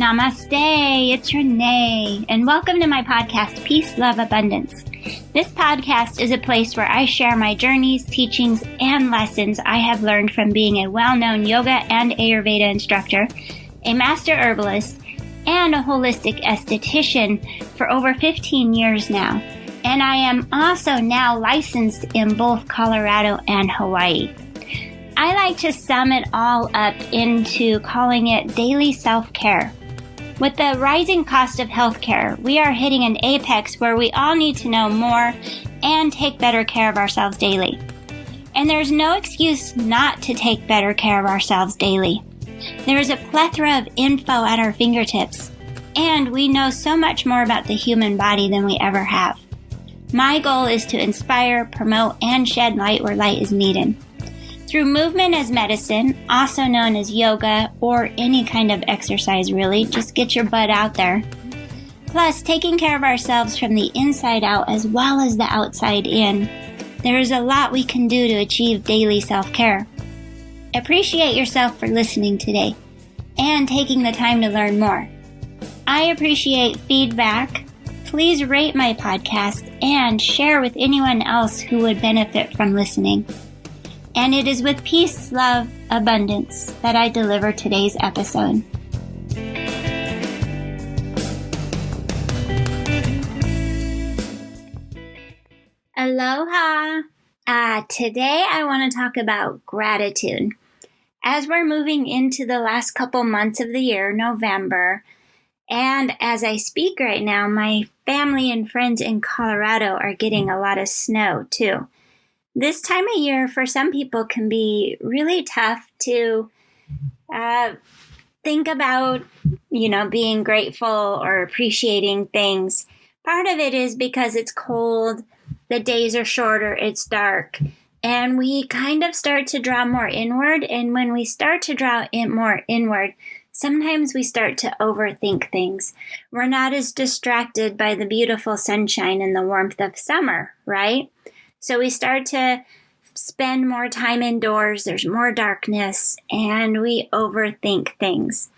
Namaste, it's Renee, and welcome to my podcast, Peace, Love, Abundance. This podcast is a place where I share my journeys, teachings, and lessons I have learned from being a well-known yoga and Ayurveda instructor, a master herbalist, and a holistic esthetician for over 15 years now. And I am also now licensed in both Colorado and Hawaii. I like to sum it all up into calling it daily self-care. With the rising cost of healthcare, we are hitting an apex where we all need to know more and take better care of ourselves daily. And there's no excuse not to take better care of ourselves daily. There is a plethora of info at our fingertips, and we know so much more about the human body than we ever have. My goal is to inspire, promote, and shed light where light is needed. Through movement as medicine, also known as yoga or any kind of exercise really, just get your butt out there. Plus, taking care of ourselves from the inside out as well as the outside in, there is a lot we can do to achieve daily self-care. Appreciate yourself for listening today and taking the time to learn more. I appreciate feedback. Please rate my podcast and share with anyone else who would benefit from listening. And it is with peace, love, abundance that I deliver today's episode. Aloha! Today I want to talk about gratitude. As we're moving into the last couple months of the year, November, and as I speak right now, my family and friends in Colorado are getting a lot of snow too. This time of year for some people can be really tough to think about, being grateful or appreciating things. Part of it is because it's cold, the days are shorter, it's dark, and we kind of start to draw more inward. And when we start to draw more inward, sometimes we start to overthink things. We're not as distracted by the beautiful sunshine and the warmth of summer, right? So we start to spend more time indoors, there's more darkness, and we overthink things.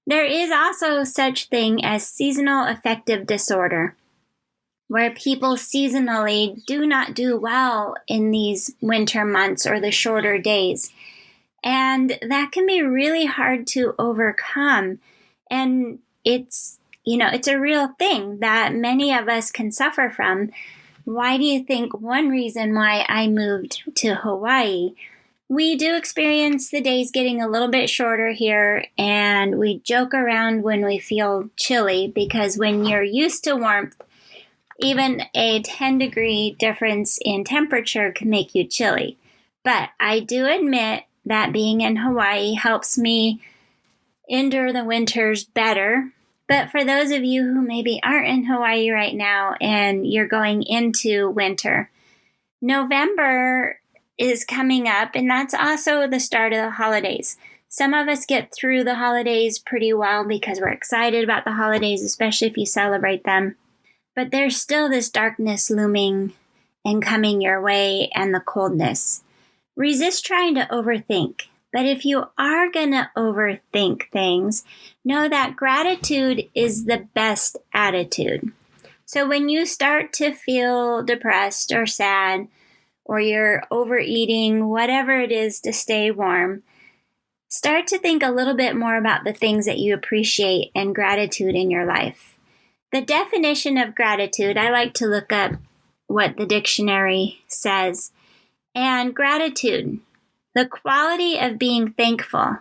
There is also such thing as seasonal affective disorder, where people seasonally do not do well in these winter months or the shorter days. And that can be really hard to overcome. And it's a real thing that many of us can suffer from. Why do you think one reason why I moved to Hawaii? We do experience the days getting a little bit shorter here, and we joke around when we feel chilly, because when you're used to warmth, even a 10-degree difference in temperature can make you chilly. But I do admit that being in Hawaii helps me endure the winters better. But for those of you who maybe aren't in Hawaii right now and you're going into winter, November is coming up, and that's also the start of the holidays. Some of us get through the holidays pretty well because we're excited about the holidays, especially if you celebrate them. But there's still this darkness looming and coming your way, and the coldness. Resist trying to overthink. But if you are going to overthink things, know that gratitude is the best attitude. So when you start to feel depressed or sad, or you're overeating, whatever it is to stay warm, start to think a little bit more about the things that you appreciate and gratitude in your life. The definition of gratitude, I like to look up what the dictionary says. And gratitude, the quality of being thankful,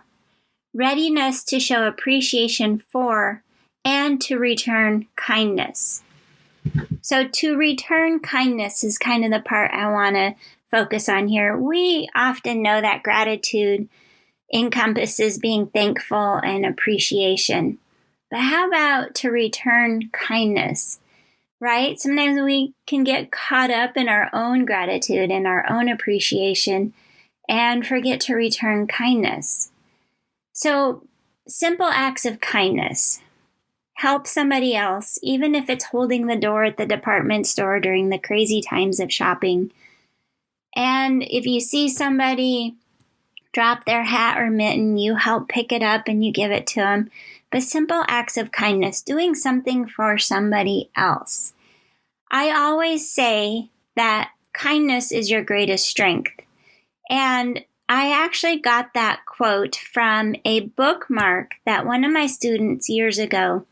readiness to show appreciation for, and to return kindness. So to return kindness is kind of the part I want to focus on here. We often know that gratitude encompasses being thankful and appreciation. But how about to return kindness? Right? Sometimes we can get caught up in our own gratitude and our own appreciation and forget to return kindness. So, simple acts of kindness. Help somebody else, even if it's holding the door at the department store during the crazy times of shopping. And if you see somebody drop their hat or mitten, you help pick it up and you give it to them. But simple acts of kindness, doing something for somebody else. I always say that kindness is your greatest strength. And I actually got that quote from a bookmark that one of my students years ago,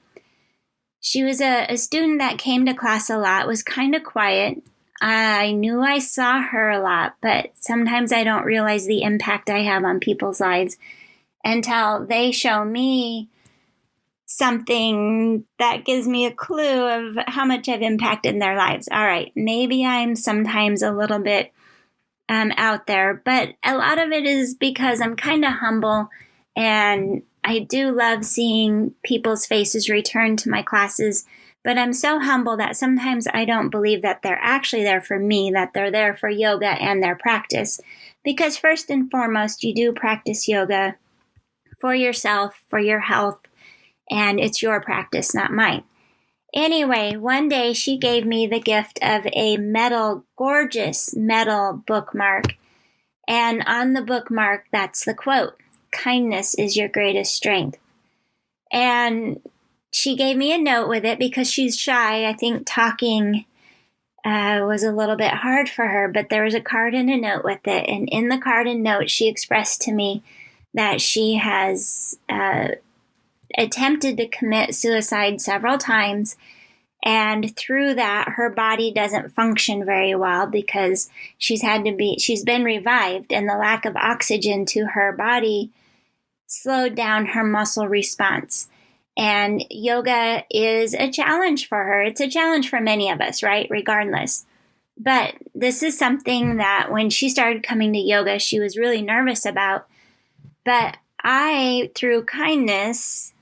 she was a student that came to class a lot, was kind of quiet. I knew I saw her a lot, but sometimes I don't realize the impact I have on people's lives until they show me something that gives me a clue of how much I've impacted their lives. All right, maybe I'm sometimes a little bit out there, but a lot of it is because I'm kind of humble, and I do love seeing people's faces return to my classes, but I'm so humble that sometimes I don't believe that they're actually there for me, that they're there for yoga and their practice. Because first and foremost, you do practice yoga for yourself, for your health, and it's your practice, not mine. Anyway, one day she gave me the gift of a gorgeous metal bookmark. And on the bookmark, that's the quote, "Kindness is your greatest strength." And she gave me a note with it because she's shy. I think talking was a little bit hard for her, but there was a card and a note with it. And in the card and note, she expressed to me that she has attempted to commit suicide several times, and through that her body doesn't function very well because she's been revived, and the lack of oxygen to her body slowed down her muscle response. And yoga is a challenge for her. It's a challenge for many of us, right? Regardless. But this is something that when she started coming to yoga, she was really nervous about. But through kindness,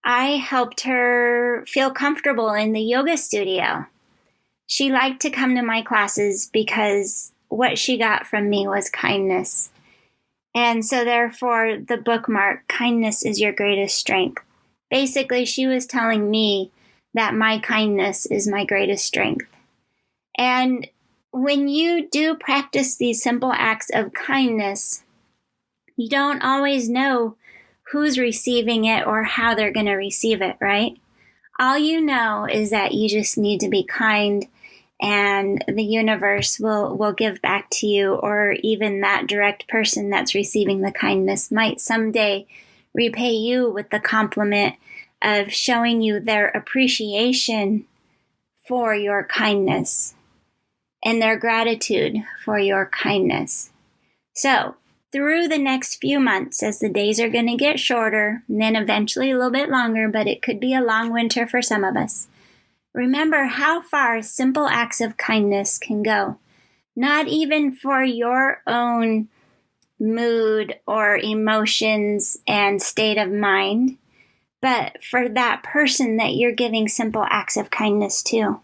I helped her feel comfortable in the yoga studio. She liked to come to my classes because what she got from me was kindness. And so therefore, the bookmark, "Kindness is your greatest strength." Basically, she was telling me that my kindness is my greatest strength. And when you do practice these simple acts of kindness, you don't always know who's receiving it or how they're going to receive it, right? All you know is that you just need to be kind, and the universe will give back to you, or even that direct person that's receiving the kindness might someday repay you with the compliment of showing you their appreciation for your kindness and their gratitude for your kindness. So, through the next few months, as the days are going to get shorter, and then eventually a little bit longer, but it could be a long winter for some of us, remember how far simple acts of kindness can go. Not even for your own mood or emotions and state of mind, but for that person that you're giving simple acts of kindness to.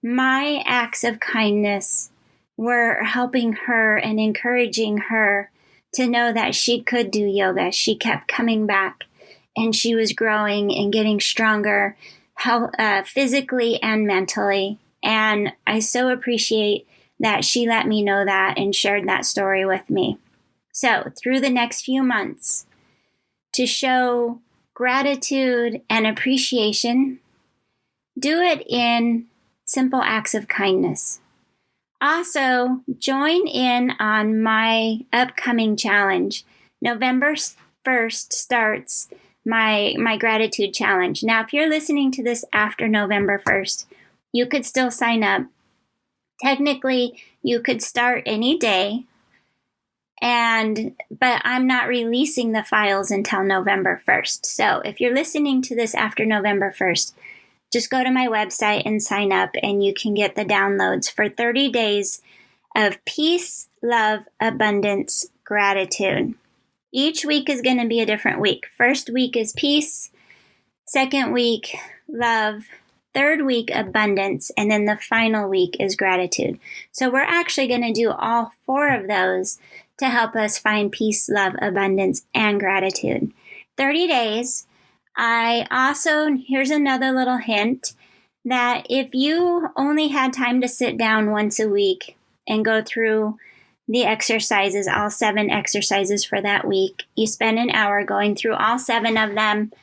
My acts of kindness were helping her and encouraging her to know that she could do yoga. She kept coming back, and she was growing and getting stronger physically and mentally. And I so appreciate that she let me know that and shared that story with me. So through the next few months, to show gratitude and appreciation, do it in simple acts of kindness. Also, join in on my upcoming challenge. November 1st starts my gratitude challenge. Now, if you're listening to this after November 1st, you could still sign up. Technically, you could start any day, but I'm not releasing the files until November 1st. So if you're listening to this after November 1st, just go to my website and sign up, and you can get the downloads for 30 days of peace, love, abundance, gratitude. Each week is going to be a different week. First week is peace. Second week, love. Third week, abundance. And then the final week is gratitude. So we're actually going to do all 4 of those to help us find peace, love, abundance, and gratitude. 30 days. Here's another little hint, that if you only had time to sit down once a week and go through the exercises, all 7 exercises for that week. You spend an hour going through all 7 of them.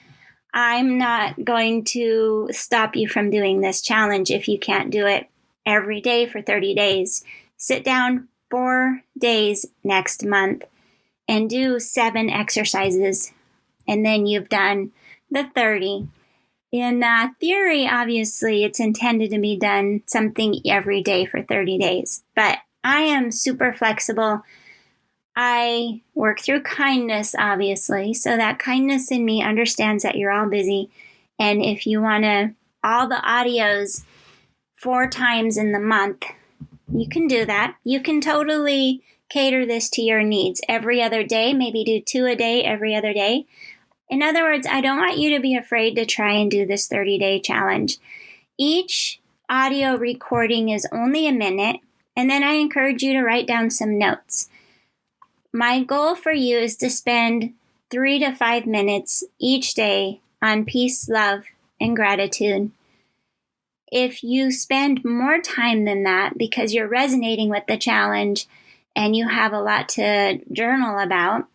I'm not going to stop you from doing this challenge if you can't do it every day for 30 days. Sit down 4 days next month and do 7 exercises, and then you've done the 30. In theory, obviously, it's intended to be done something every day for 30 days, but I am super flexible. I work through kindness, obviously, so that kindness in me understands that you're all busy, and if you want all the audios 4 times in the month, you can do that. You can totally cater this to your needs every other day, maybe do 2 a day every other day. In other words, I don't want you to be afraid to try and do this 30-day challenge. Each audio recording is only a minute, and then I encourage you to write down some notes. My goal for you is to spend 3 to 5 minutes each day on peace, love, and gratitude. If you spend more time than that because you're resonating with the challenge and you have a lot to journal about,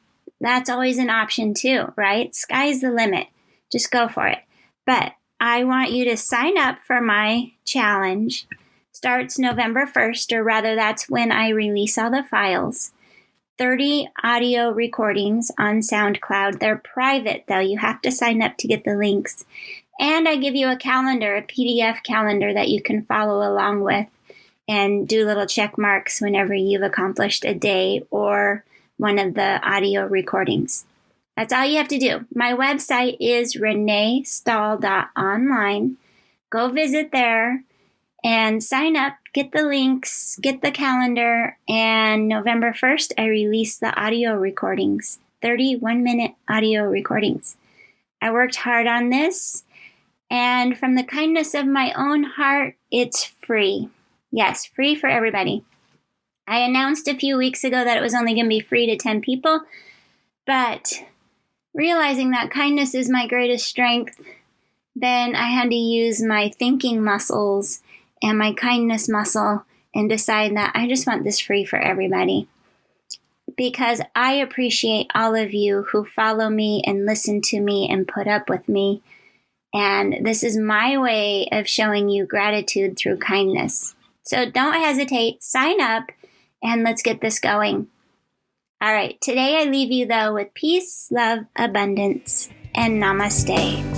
that's always an option too, right? Sky's the limit. Just go for it. But I want you to sign up for my challenge. Starts November 1st, or rather that's when I release all the files. 30 audio recordings on SoundCloud. They're private though. You have to sign up to get the links. And I give you a calendar, a PDF calendar that you can follow along with and do little check marks whenever you've accomplished a day or one of the audio recordings. That's all you have to do. My website is reneestahl.online. Go visit there and sign up, get the links, get the calendar, and November 1st, I release the audio recordings, 30 one-minute audio recordings. I worked hard on this, and from the kindness of my own heart, it's free. Yes, free for everybody. I announced a few weeks ago that it was only going to be free to 10 people, but realizing that kindness is my greatest strength, then I had to use my thinking muscles and my kindness muscle and decide that I just want this free for everybody. Because I appreciate all of you who follow me and listen to me and put up with me. And this is my way of showing you gratitude through kindness. So don't hesitate, sign up, and let's get this going. All right, today I leave you though with peace, love, abundance, and namaste.